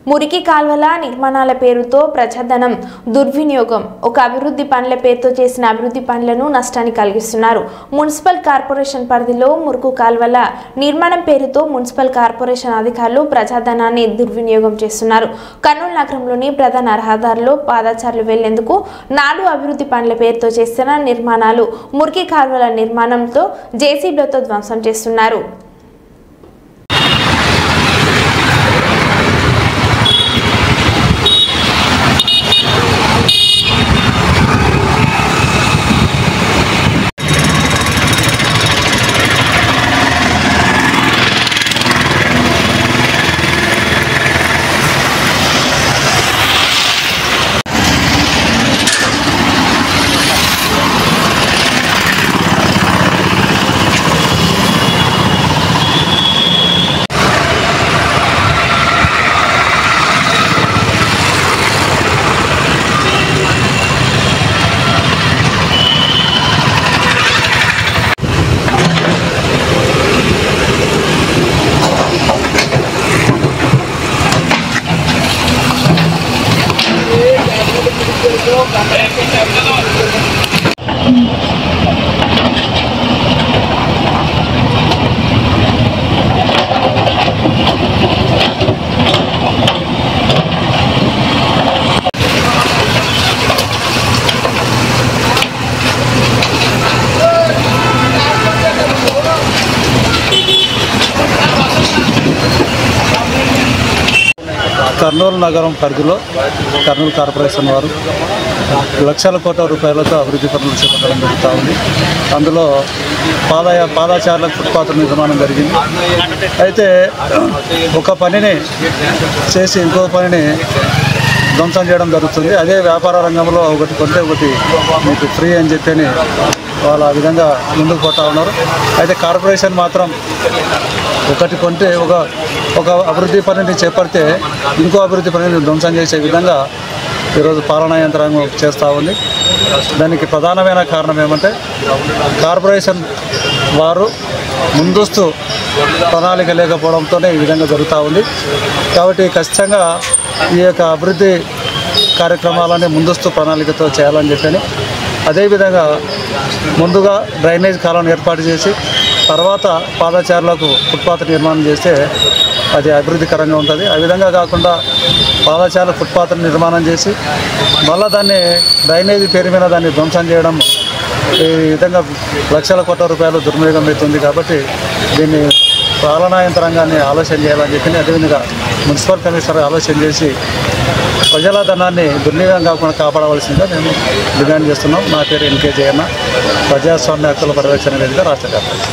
మురికి కాల్వల నిర్మాణాల పేరుతో ప్రజాధనం దుర్వినియోగం. ఒక అభివృద్ధి పనుల పేరుతో చేసిన అభివృద్ధి పనులను నష్టాన్ని కలిగిస్తున్నారు. మున్సిపల్ కార్పొరేషన్ పరిధిలో మురికి కాల్వల నిర్మాణం పేరుతో మున్సిపల్ కార్పొరేషన్ అధికారులు ప్రజాధనాన్ని దుర్వినియోగం చేస్తున్నారు. కర్నూలు నగరంలోని ప్రధాన రహదారుల్లో పాదచారులు వెళ్లేందుకు నాడు అభివృద్ధి పనుల పేరుతో చేస్తున్న నిర్మాణాలు మురికి కాల్వల నిర్మాణంతో జేసీబీలతో ధ్వంసం చేస్తున్నారు. కర్నూలు నగరం పరిధిలో కర్నూలు కార్పొరేషన్ వారు లక్షల కోట్ల రూపాయలతో అభివృద్ధి పనులు చేపట్టడం జరుగుతూ ఉంది. అందులో పాదచారుల ఫుట్పాత్ నిర్మాణం జరిగింది. అయితే ఒక పనిని చేసి ఇంకో పనిని ధ్వంసం చేయడం జరుగుతుంది. అదే వ్యాపార రంగంలో ఒకటి కొంటే ఒకటి మీకు ఫ్రీ అని చెప్పని వాళ్ళు ఆ విధంగా ముందుకు పోతూ ఉన్నారు. అయితే కార్పొరేషన్ మాత్రం ఒకటి కొంటే ఒక అభివృద్ధి పనిని చేపడితే ఇంకో అభివృద్ధి పనిని ధ్వంసం చేసే విధంగా ఈరోజు పాలనా యంత్రాంగం చేస్తూ ఉంది. దానికి ప్రధానమైన కారణం ఏమంటే కార్పొరేషన్ వారు ముందస్తు ప్రణాళిక లేకపోవడంతోనే ఈ విధంగా జరుగుతూ ఉంది. కాబట్టి ఖచ్చితంగా ఈ యొక్క అభివృద్ధి కార్యక్రమాలని ముందస్తు ప్రణాళికతో చేయాలని చెప్పని, అదేవిధంగా ముందుగా డ్రైనేజ్ కాలువను ఏర్పాటు చేసి తర్వాత పాదచారులకు ఫుట్పాత్ నిర్మాణం చేస్తే అది అభివృద్ధికరంగా ఉంటుంది. ఆ విధంగా కాకుండా పాదచారుల ఫుట్పాత్ నిర్మాణం చేసి మళ్ళీ దాన్ని డ్రైనేజీ పేరు మీద దాన్ని ధ్వంసం చేయడం ఈ విధంగా లక్షల కోట్ల రూపాయలు దుర్వినియోగం అవుతుంది. కాబట్టి దీన్ని పాలనా యంత్రాంగాన్ని ఆలోచన చేయాలని చెప్పి, అదేవిధంగా మున్సిపల్ కమిషనర్ ఆలోచన చేసి ప్రజల ధనాన్ని దుర్వినియోగం కాకుండా కాపాడవలసిందిగా మేము డిమాండ్ చేస్తున్నాం. నా పేరు ఎన్కే జయన్న, ప్రజాస్వామ్య హక్కుల పరిరక్షణ వేదిక రాష్ట్ర కార్యదర్శి.